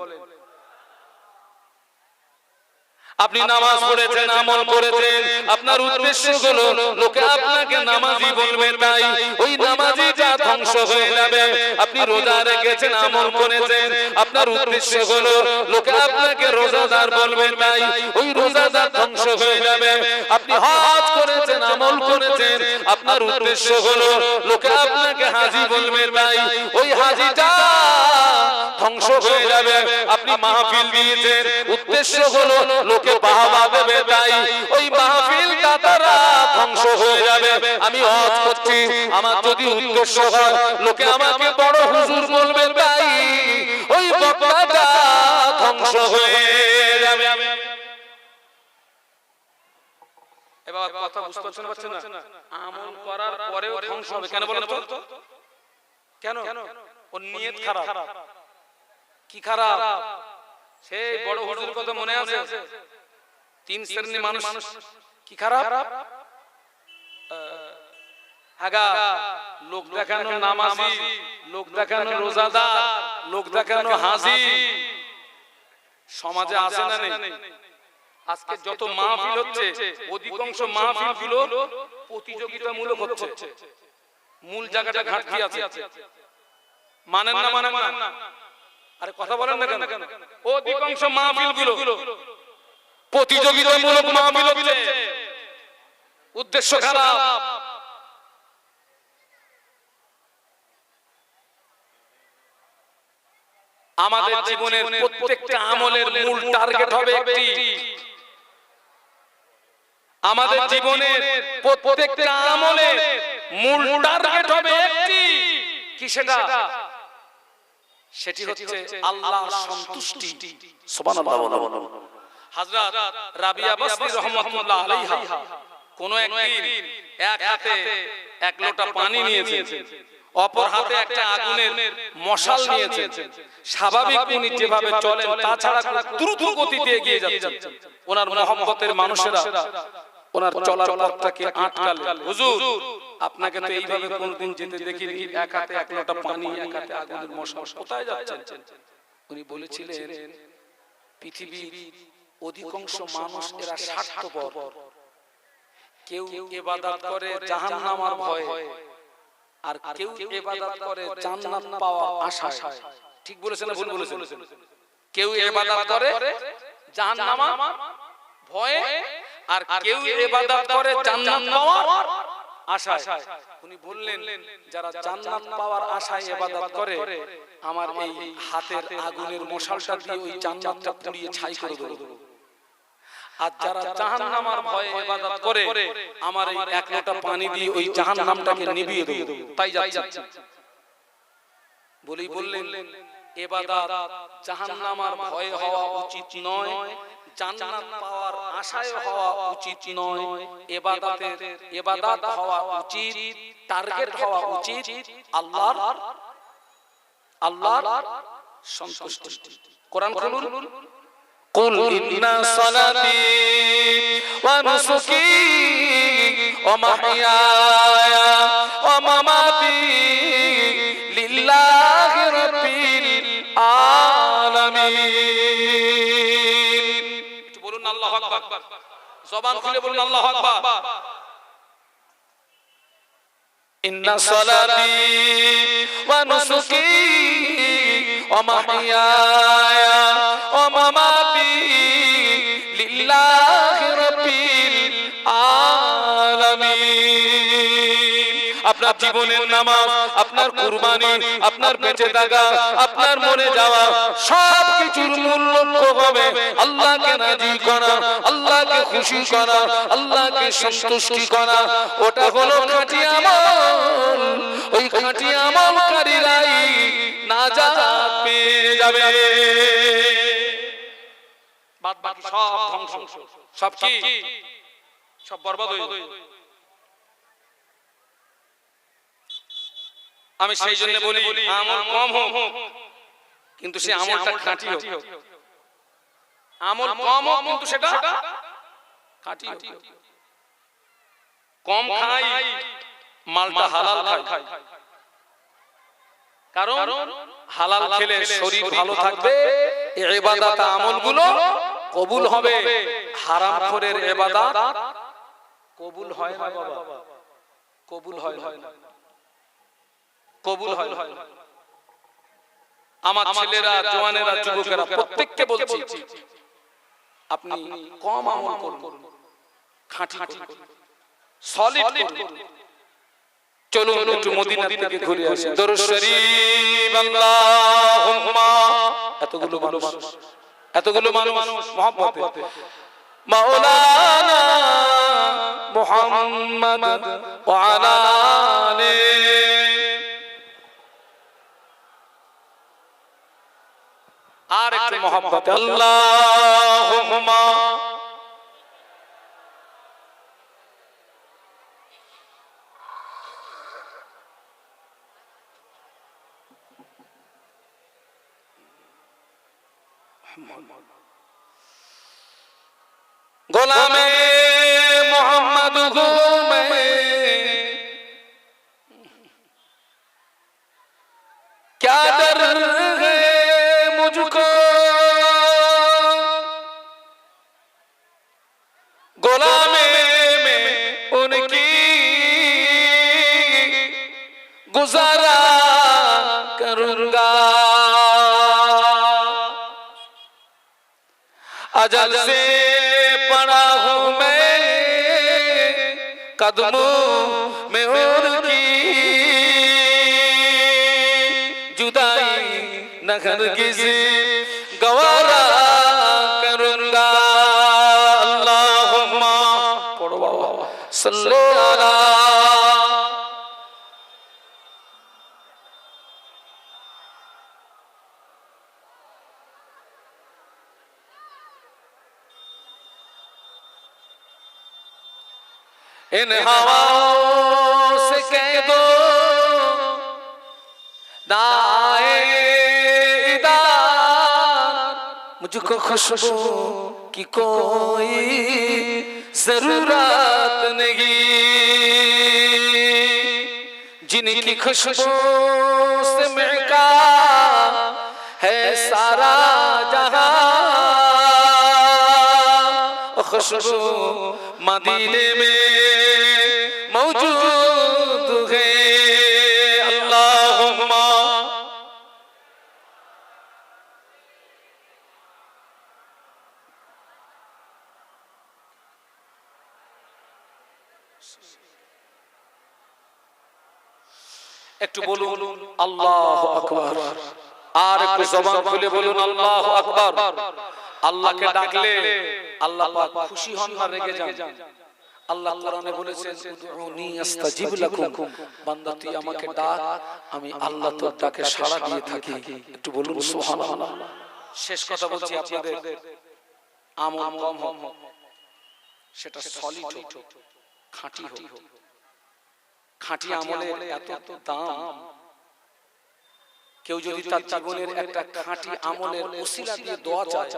আপনি নামাজ পড়েছেন, আমল করেছেন, আপনার উদ্দেশ্য হলো লোকে আপনাকে নামাজি বলবে, তাই ওই নামাজি যা ধ্বংস হয়ে যাবে। আপনি রোজা রেখেছেন, আমল করেছেন, আপনার উদ্দেশ্য হলো লোকে আপনাকে রোজাদার বলবে, তাই ওই রোজাদার ধ্বংস হয়ে যাবে। আপনি হজ করেছেন, আমল করেছেন, আপনার উদ্দেশ্য হলো লোকে আপনাকে হাজী বলবে, তাই ওই হাজীটা ধ্বংস হয়ে যাবে। আপনি মাহফিল দিয়েছেন, উদ্দেশ্য হলো লোকে বাহবা দেবে, তাই ওই মাহফিল দাতারা ধ্বংস হয়ে যাবে। আমি হজ করছি, আমার যদি উদ্দেশ্য হয় লোকে আমাকে বড় হুজুর বলবে, তাই ওই বক্তাটা ধ্বংস হয়ে যাবে। এবার কথা বুঝতে পারছেন না? আমল করার পরেও ধ্বংস হবে কেন বলেন তো? কেন? ওর নিয়ত খারাপ। কি খারাপ? সেই বড় হুজুরের কথা মনে আছে? তিন শ্রেণীর মানুষ কি খারাপ? আগা লোক দেখানো নামাজি, লোক দেখানো রোজাদার, লোক দেখানো হাজী সমাজে আছে না নেই? আজকে যত মাহফিল হচ্ছে অধিকাংশ মাহফিল গুলো প্রতিযোগিতামূলক হচ্ছে। মূল জায়গাটা ঘাটতি আছে। মানেন না? মানেন না? আরে কথা বলেন না কেন? অধিকাংশ মাহফিল গুলো প্রতিযোগিতামূলক মাহফিল হচ্ছে, উদ্দেশ্য খারাপ। আমাদের জীবনের প্রত্যেকটা আমলের মূল টার্গেট হবে একটি। আমাদের জীবনের প্রত্যেকটা আমলের মূল টার্গেট হবে একটি। কি সেটা? সেটি হচ্ছে আল্লাহর সন্তুষ্টি। সুবহানাল্লাহ। হযরত রাবিয়া বসরি রাহমাতুল্লাহ আলাইহা কোন একদিন এক হাতে এক লোটা পানি নিয়েছেন, অপর হাতে একটা আগুনের মশাল নিয়েছেন। স্বাভাবিক উনি যেভাবে চলেন তাছাড়া দ্রুত গতিতে এগিয়ে যাচ্ছেন। ওনার মহব্বতের মানুষেরা ওনার চলার পথটাকে আটকালেন। হুজুর আপনাকে তো এইভাবে কোনদিন যেতে দেখিনি, এক হাতে এক লোটা পানি, এক হাতে আগুনের মশাল, কোথায় যাচ্ছেন? উনি বলেছিলেন পৃথিবীর অধিকাংশ মানুষ এরা স্বার্থপর। কেউ ইবাদত করে জাহান্নামের ভয়ে, আর কেউ ইবাদত করে জান্নাত পাওয়ার আশায়। ঠিক বলেছেন না ভুল বলেছেন? কেউ ইবাদত করে জাহান্নামের ভয়ে, আর কেউ ইবাদত করে জান্নাত পাওয়ার আশায় উনি বললেন যারা জান্নাত পাওয়ার আশায় ইবাদত করে আমার এই হাতের আগুনের মশালটা দিয়ে ওই জান্নাতটা পুড়িয়ে ছাই করে দেব, আর যারা জাহান্নামের ভয়ে ইবাদত করে আমার এই এক লোটা পানি দিয়ে ওই জাহান্নামটাকে নিভিয়ে দেব। তাই যাচ্ছে বলেই বললেন ইবাদত জাহান্নামের ভয়ে হওয়া উচিত নয়, জান্নাত পাওয়ার আশায় হওয়া উচিত নয়, ইবাদত হওয়া উচিত, টার্গেট হওয়া উচিত আল্লাহর সন্তুষ্টি। কোরআন খুলুন। قل إن صلاتي ونسكي ومحياي ومماتي لله رب العالمين। বলুন আল্লাহু আকবার, জবান খুলে বলুন আল্লাহু আকবার। إن صلاتي ونسكي ومحياي ومماتي لله رب العالمين। আপনার জীবনের নামাজ, আপনার কুরবানি, আপনার বেঁচে থাকা, আপনার মরে যাওয়া সব কিছুর মূল লক্ষ্য হবে আল্লাহকে রাজি করা, আল্লাহকে খুশি করা, আল্লাহকে সন্তুষ্টি করা। ওটা হলো খাঁটি আমল। ওই খাঁটি আমলকারীরাই নাজাত পেয়ে যাবে। বাদ বাকি সব ধ্বংস, সব কি সব বরবাদ হয়ে যাবে। আমি সেই জন্য বলি আমল কম হোক কিন্তু সে আমলটা খাঁটি হোক, আমল কম হোক কিন্তু সেটা খাঁটি হোক। কম খাই, মালটা হালাল খাই, কারণ হালাল খেলে শরীর ভালো থাকবে, ইবাদত আমলগুলো কবুল হবে। হারামখোরের ইবাদত কবুল হয় না বাবা, কবুল হয় না, কবুল হয় না। আমার ছেলেরা, জওয়ানেরা, যুবকেরা প্রত্যেককে বলছি আপনি কম আমল করুন, খাঁটি করুন, সলিড করুন। চলুন একটু মদিনা থেকে ঘুরে আসি। দরুদ শরীফ আল্লাহুম্মা। এতগুলো মানুষ মহব্বতে মাওলানা মুহাম্মদ ওয়া আলা আলিহি। আর একটু মহব্বতে আল্লাহুম্মা গোলামে মোহাম্মদ ঘুমে क्या डर है मुझको, गुलामे में उनकी गुजारा करूंगा। अजल से पड़ा हूँ मैं कदमों में उनकी, जुदाई न हरगिज़ गवारा करूंगा। अल्लाहुम्मा पढ़ो बाबा सल्लो अला इन हवाओं से कह दो दाएदार मुझको खुशबू की कोई जरूरत नहीं, जिनकी खुशबू से महका है सारा जहां, खुशबू मदीने में मौजूद है। अल्लाहुम्मा একটু বলুন আল্লাহু আকবার। আর একটু জবান খুলে বলুন আল্লাহু আকবার। আল্লাহকে ডাকলে আল্লাহ পাক খুশি হন না রেগে যান? আল্লাহ কোরআনে বলেছেন উদউনি আস্তাজিব লাকুম, বান্দা তুই আমাকে ডাক, আমি আল্লাহ তোর ডাকে সাড়া দিয়ে থাকি। একটু বলুন সুবহানাল্লাহ। শেষ কথা বলছি আপনাদের, আমল কম হোক, সেটা সলিড হোক, খাঁটি হোক। খাঁটি আমলের এত দাম, কেউ যদি তার জীবনের একটা খাঁটি আমলের ওসিলা দিয়ে দোয়া চায়,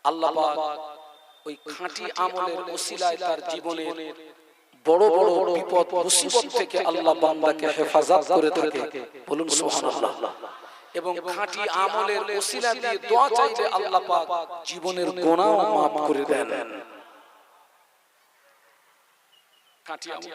আল্লাহ পাক ওই খাঁটি আমলের ওসিলায় তার জীবনের বড় বড় বিপদ মুসিবত থেকে আল্লাহ বান্দাকে হেফাজত করে থাকে। বলুন সুবহানাল্লাহ। এবং খাঁটি আমলের ওসিলা দিয়ে দোয়া চাইলে আল্লাহ পাক জীবনের গুনাহ মাফ করে দেন। খাঁটি আমল